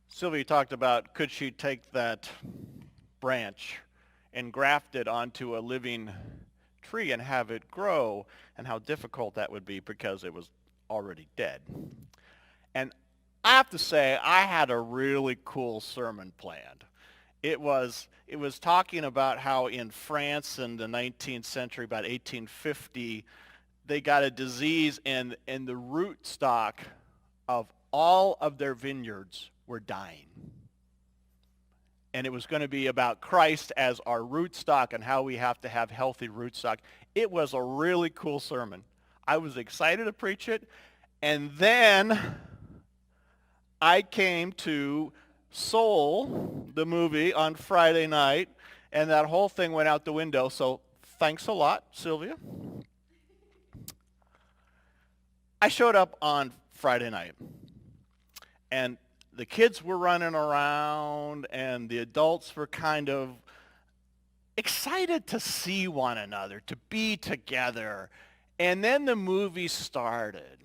Sylvia talked about could she take that branch and graft it onto a living tree and have it grow, and how difficult that would be because it was already dead. And I have to say, I had a really cool sermon planned. It was talking about how in France in the 19th century, about 1850, they got a disease and the root stock of all of their vineyards were dying. And it was going to be about Christ as our root stock and how we have to have healthy root stock. It was a really cool sermon. I was excited to preach it. And then I came to Soul, the movie, on Friday night, and that whole thing went out the window. So thanks a lot, Sylvia. I showed up on Friday night, and the kids were running around, and the adults were kind of excited to see one another, to be together. And then the movie started.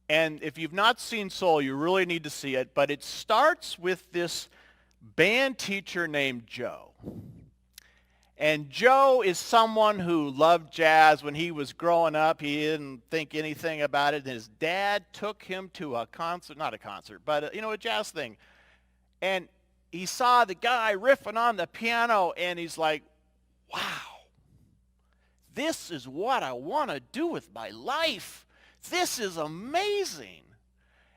And if you've not seen Soul, you really need to see it. But it starts with this band teacher named Joe. And Joe is someone who loved jazz. When he was growing up, he didn't think anything about it. And his dad took him to a concert, not a concert, but a jazz thing. And he saw the guy riffing on the piano, and he's like, wow, this is what I want to do with my life. This is amazing.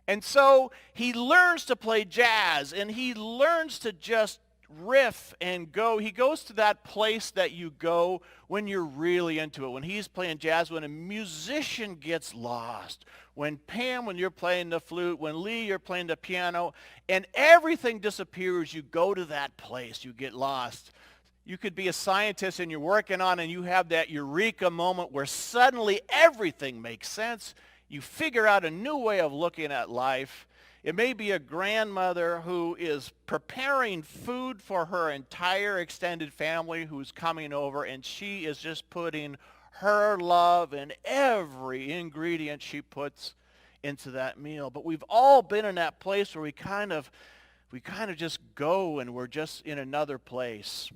And so he learns to play jazz, and he learns to just riff and go. He goes to that place that you go when you're really into it. When he's playing jazz, when a musician gets lost, when Pam, when you're playing the flute, when Lee, you're playing the piano, and everything disappears, you go to that place, you get lost. You could be a scientist and you're working on and you have that eureka moment where suddenly everything makes sense. You figure out a new way of looking at life. It may be a grandmother who is preparing food for her entire extended family who's coming over, and she is just putting her love in every ingredient she puts into that meal. But we've all been in that place where we kind of just go and we're just in another place.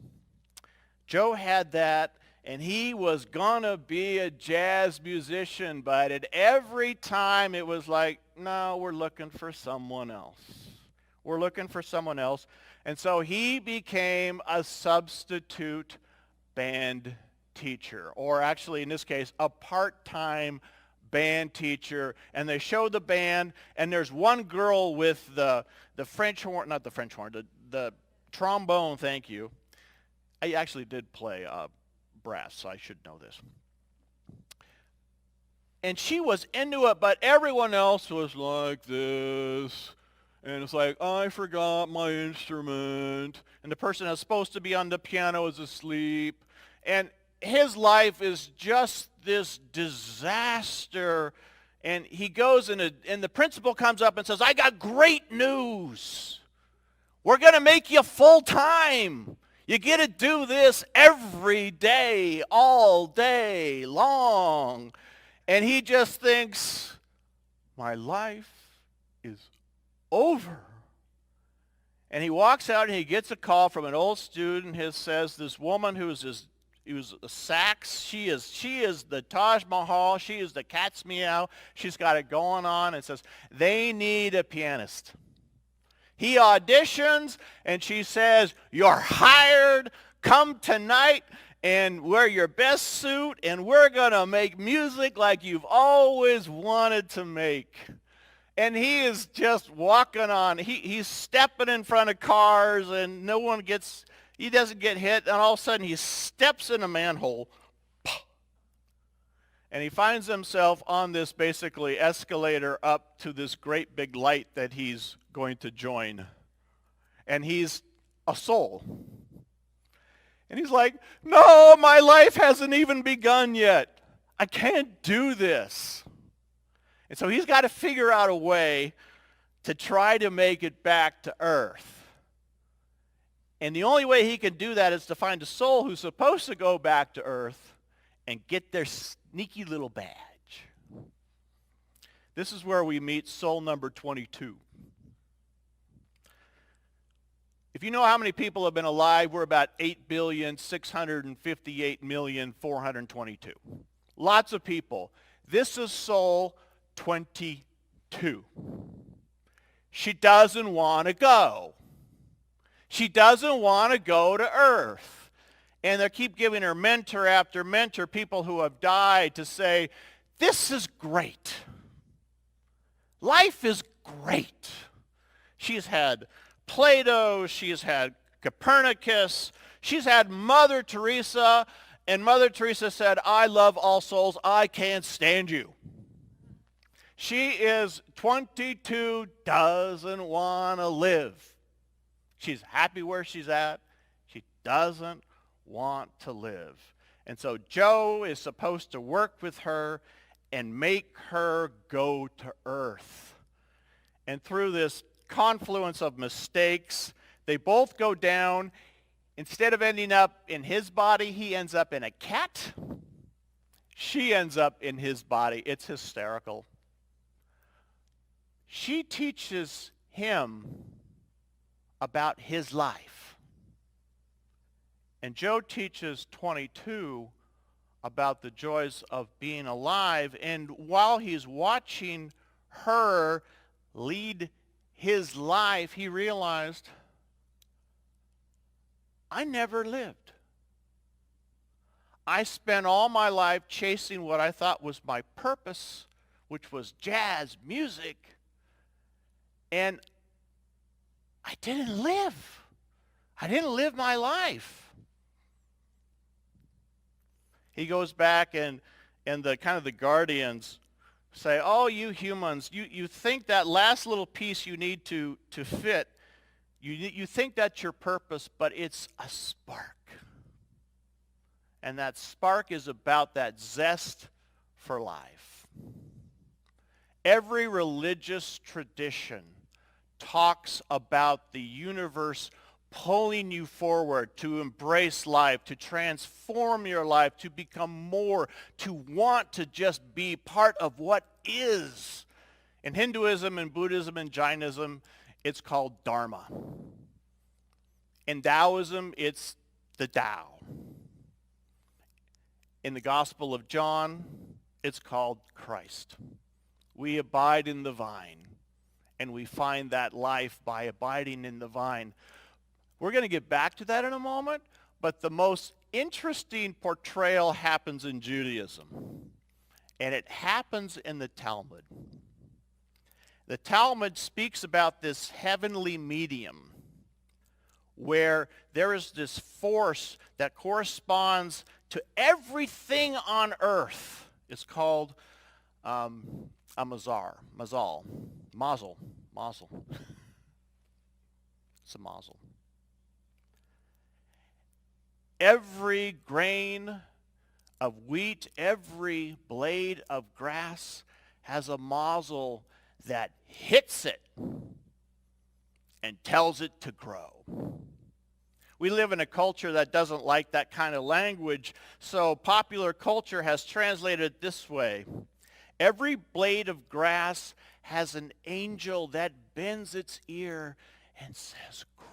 Joe had that, and he was going to be a jazz musician, but at every time it was like, no, we're looking for someone else. We're looking for someone else. And so he became a substitute band teacher, or actually in this case, a part-time band teacher. And they show the band, and there's one girl with the French horn, not the French horn, the trombone, thank you. I actually did play brass, so I should know this. And she was into it, but everyone else was like this. And it's like, I forgot my instrument. And the person that's supposed to be on the piano is asleep. And his life is just this disaster. And he goes, and the principal comes up and says, I got great news. We're going to make you full-time. You get to do this every day, all day long. And he just thinks, my life is over. And he walks out and he gets a call from an old student who says this woman who's a sax, she is the Taj Mahal, she is the cat's meow, she's got it going on, and says, they need a pianist. He auditions, and she says, you're hired. Come tonight and wear your best suit, and we're going to make music like you've always wanted to make. And he is just walking on. He's stepping in front of cars, and he doesn't get hit, and all of a sudden he steps in a manhole. And he finds himself on this basically escalator up to this great big light that he's going to join. And he's a soul. And he's like, no, my life hasn't even begun yet. I can't do this. And so he's got to figure out a way to try to make it back to earth. And the only way he can do that is to find a soul who's supposed to go back to earth and get their sneaky little badge. This is where we meet soul number 22. If you know how many people have been alive, we're about 8,658,422. Lots of people. This is soul 22. She doesn't want to go. She doesn't want to go to Earth. And they keep giving her mentor after mentor, people who have died, to say, this is great. Life is great. She's had Plato, she's had Copernicus, she's had Mother Teresa, and Mother Teresa said, I love all souls, I can't stand you. She is 22, doesn't want to live. She's happy where she's at. She doesn't want to live. And so Joe is supposed to work with her and make her go to Earth. And through this confluence of mistakes, they both go down. Instead of ending up in his body, he ends up in a cat. She ends up in his body. It's hysterical. She teaches him about his life. And Joe teaches 22 about the joys of being alive. And while he's watching her lead his life, he realized, I never lived. I spent all my life chasing what I thought was my purpose, which was jazz music, and I didn't live. I didn't live my life. He goes back and the kind of the guardians say, oh, you humans, you think that last little piece you need to fit, you think that's your purpose, but it's a spark. And that spark is about that zest for life. Every religious tradition talks about the universe pulling you forward to embrace life, to transform your life, to become more, to want to just be part of what is. In Hinduism and Buddhism and Jainism, it's called Dharma. In Taoism, it's the Tao. In the Gospel of John, it's called Christ. We abide in the vine, and we find that life by abiding in the vine. We're going to get back to that in a moment, but the most interesting portrayal happens in Judaism, and it happens in the Talmud. The Talmud speaks about this heavenly medium where there is this force that corresponds to everything on earth. It's called a mazal. It's a mazel. Every grain of wheat, every blade of grass has a mazel that hits it and tells it to grow. We live in a culture that doesn't like that kind of language, so popular culture has translated it this way. Every blade of grass has an angel that bends its ear and says, grow.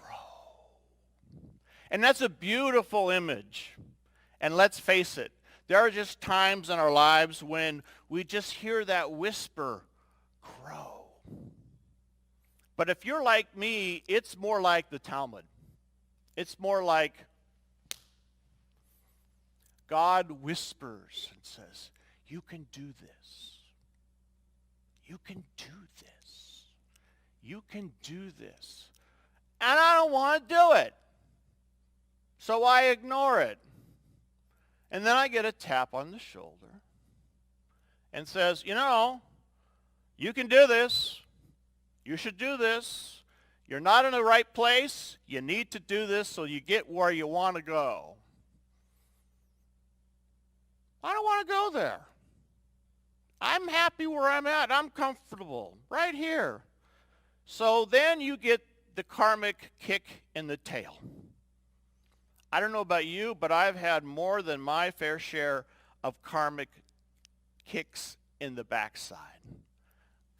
And that's a beautiful image. And let's face it, there are just times in our lives when we just hear that whisper, grow. But if you're like me, it's more like the Talmud. It's more like God whispers and says, you can do this. You can do this. You can do this. And I don't want to do it. So I ignore it. And then I get a tap on the shoulder and says, you know, you can do this. You should do this. You're not in the right place. You need to do this so you get where you want to go. I don't want to go there. I'm happy where I'm at. I'm comfortable right here. So then you get the karmic kick in the tail. I don't know about you, but I've had more than my fair share of karmic kicks in the backside.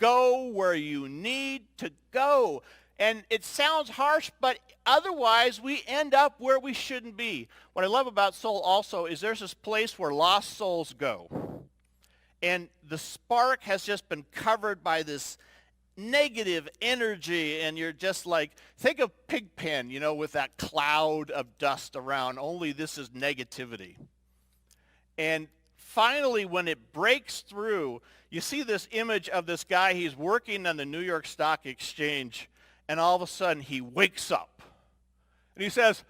go where you need to go. And it sounds harsh, but otherwise we end up where we shouldn't be. What I love about Soul also is there's this place where lost souls go. And the spark has just been covered by this negative energy, and you're just like, think of Pigpen, with that cloud of dust around, only this is negativity. And finally, when it breaks through, you see this image of this guy, he's working on the New York Stock Exchange, and all of a sudden he wakes up. And he says,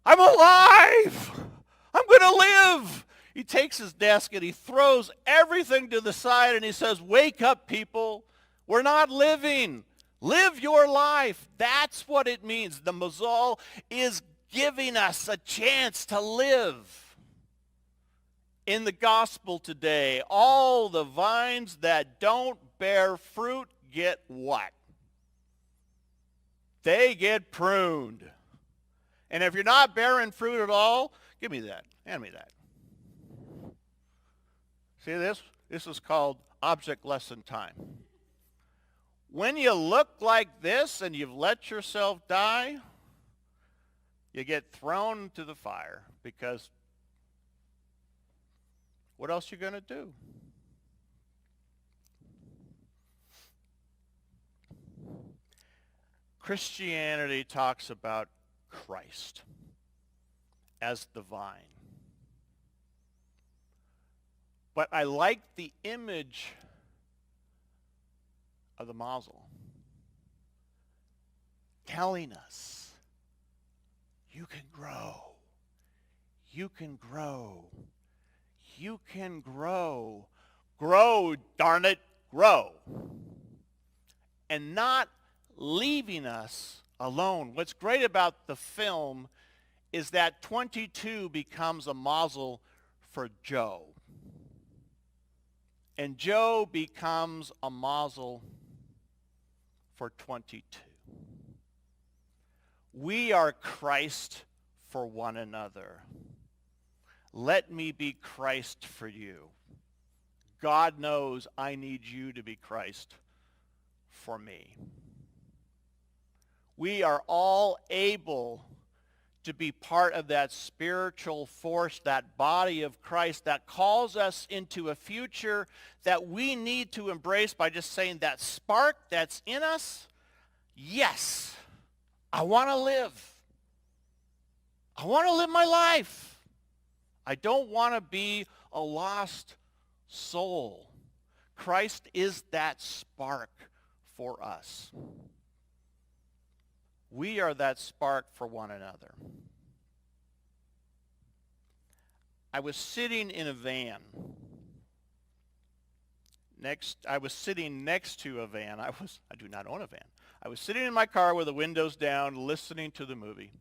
I'm alive! I'm going to live! He takes his desk and he throws everything to the side and he says, wake up, people. We're not living. Live your life. That's what it means. The Mazal is giving us a chance to live. In the gospel today, all the vines that don't bear fruit get what? They get pruned. And if you're not bearing fruit at all, give me that. Hand me that. See this? This is called object lesson time. When you look like this and you've let yourself die, you get thrown into the fire, because what else are you going to do? Christianity talks about Christ as the vine. But I like the image of the Mazal telling us, you can grow. You can grow. You can grow. Grow, darn it, grow. And not leaving us alone. What's great about the film is that 22 becomes a Mazal for Joe. And Joe becomes a Mazal for 22. We are Christ for one another. Let me be Christ for you. God knows I need you to be Christ for me. We are all able to be part of that spiritual force, that body of Christ that calls us into a future that we need to embrace by just saying that spark that's in us, yes, I want to live. I want to live my life. I don't want to be a lost soul. Christ is that spark for us. We are that spark for one another. I was sitting in a van. I was sitting next to a van. I do not own a van. I was sitting in my car with the windows down, listening to the movie.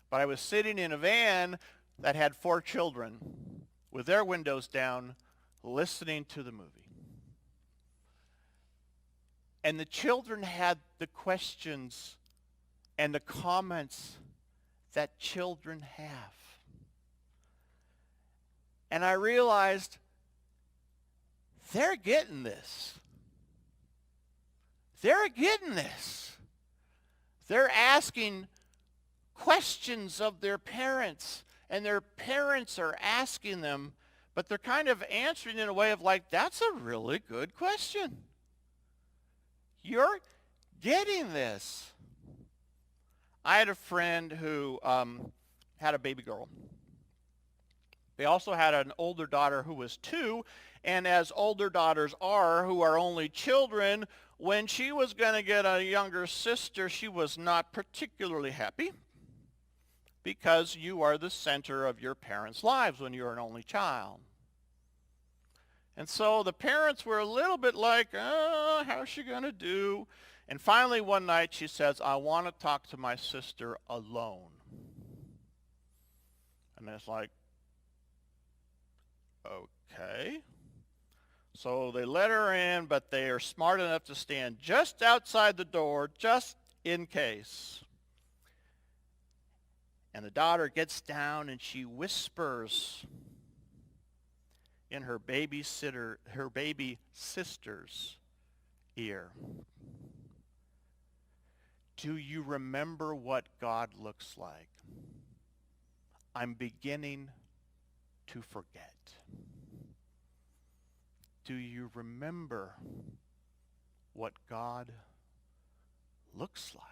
But I was sitting in a van that had 4 children with their windows down, listening to the movie. And the children had the questions and the comments that children have. And I realized they're getting this. They're getting this. They're asking questions of their parents, and their parents are asking them, but they're kind of answering in a way of like, that's a really good question. You're getting this. I had a friend who had a baby girl. They also had an older daughter who was 2, and as older daughters are, who are only children, when she was going to get a younger sister, she was not particularly happy, because you are the center of your parents' lives when you're an only child. And so the parents were a little bit like, oh, how's she going to do? And finally one night she says, I want to talk to my sister alone. And it's like, okay. So they let her in, but they are smart enough to stand just outside the door, just in case. And the daughter gets down and she whispers in her baby sister's ear. Do you remember what God looks like? I'm beginning to forget. Do you remember what God looks like?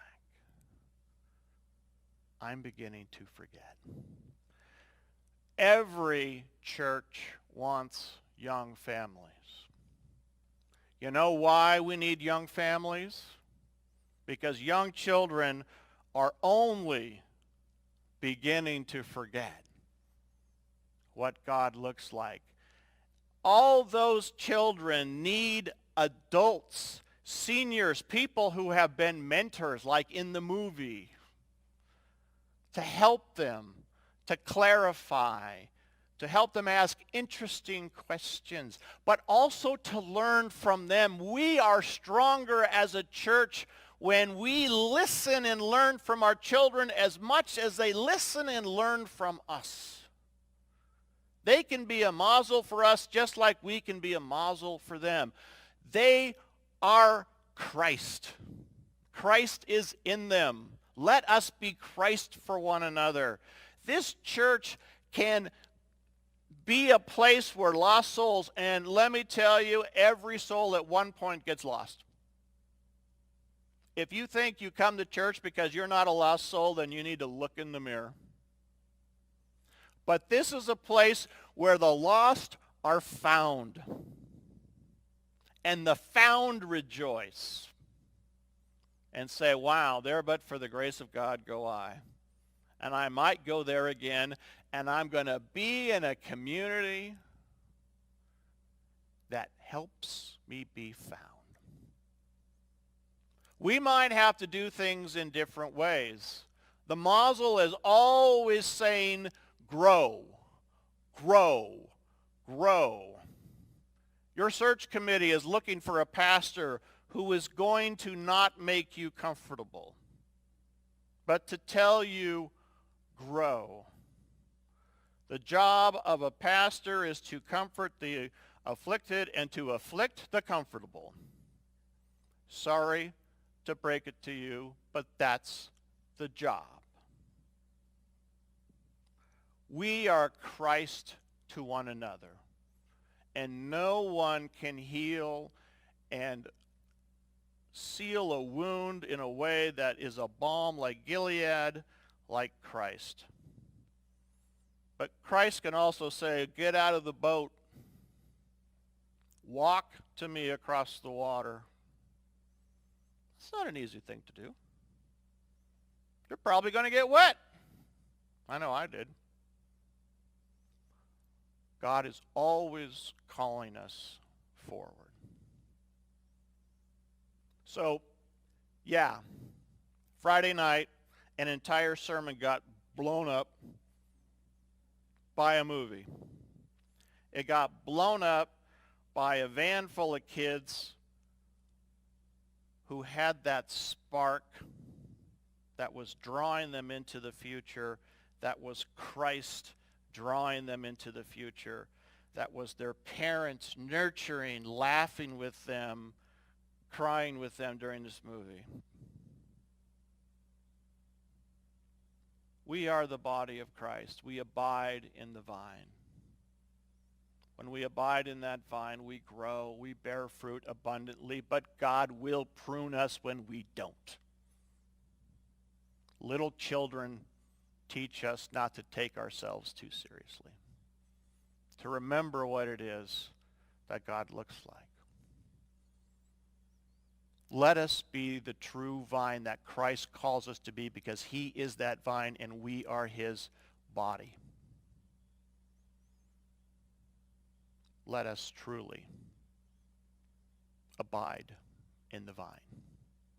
I'm beginning to forget. Every church wants young families. You know why we need young families? Because young children are only beginning to forget what God looks like. All those children need adults, seniors, people who have been mentors, like in the movie, to help them, to clarify, to help them ask interesting questions, but also to learn from them. We are stronger as a church when we listen and learn from our children as much as they listen and learn from us. They can be a model for us just like we can be a model for them. They are Christ. Christ is in them. Let us be Christ for one another. This church can be a place where lost souls, and let me tell you, every soul at one point gets lost. If you think you come to church because you're not a lost soul, then you need to look in the mirror. But this is a place where the lost are found. And the found rejoice and say, wow, there but for the grace of God go I. And I might go there again, and I'm going to be in a community that helps me be found. We might have to do things in different ways. The Mazel is always saying, grow, grow, grow. Your search committee is looking for a pastor who is going to not make you comfortable, but to tell you, grow. The job of a pastor is to comfort the afflicted and to afflict the comfortable. Sorry to break it to you, but that's the job. We are Christ to one another, and no one can heal and seal a wound in a way that is a balm like Gilead, like Christ. But Christ can also say, get out of the boat, walk to me across the water. It's not an easy thing to do. You're probably going to get wet. I know I did. God is always calling us forward. So, yeah, Friday night, an entire sermon got blown up by a movie. It got blown up by a van full of kids who had that spark that was drawing them into the future, that was Christ drawing them into the future, that was their parents nurturing, laughing with them, crying with them during this movie. We are the body of Christ. We abide in the vine. When we abide in that vine, we grow, we bear fruit abundantly, but God will prune us when we don't. Little children teach us not to take ourselves too seriously, to remember what it is that God looks like. Let us be the true vine that Christ calls us to be, because he is that vine and we are his body. Let us truly abide in the vine.